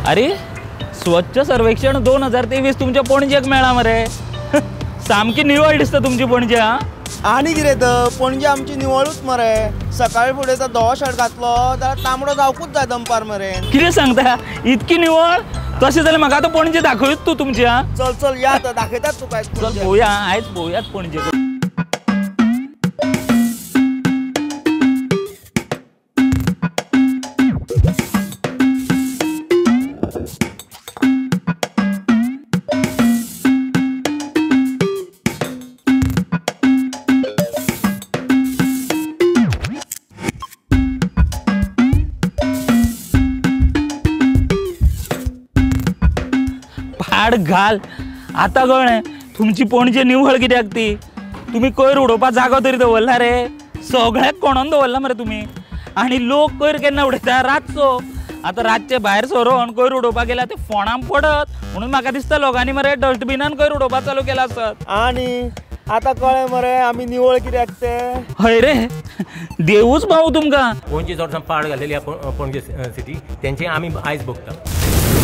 अरे स्वच्छ सर्वेक्षण 2023 तुमच्या पणजेक मेळा मरे सामकी निवळ दिसता तुमची पणजे। हा आनी कितें तर पणजे आमची निवळूच मरे। सकाळी फुडें जर धवो शर्ट घातलो जाल्यार तांबडो जावकूच जाय दनपार मरे। कितें सांगता इतकी निवळ? तशें जाल्यार म्हाका आतां पणजे दाखयत तूं तुमची। हा चल चल या तर दाखयतात तुका। चल पळोवया आयज पळोवयात पणजे। घाल आता कळ्ळें तुमची पणजे निवळ कित्याक ती। तुम्ही कोयर उडोवपा जागो तरी दवरला रे, सगळ्याक कोणोन दवरला मरे तुम्ही। आनी लोक कोयर केन्ना उडयता? रातचो। आता रातचे भायर सरोन कोयर उडोवपाक गेल्यार ते फोंडां पडत, म्हणून म्हाका दिसता लोकांनी मरे डस्टबिनान कोयर उडोवपाक चालू केला आसत। आनी आता कळ्ळें मरे आमी निवळ कित्याक ते। हय रे देवूच भाऊ तुमकां। पणजे चडसां पाड घालेली पणजे सिटी तेंचे आमी आयज भोगता।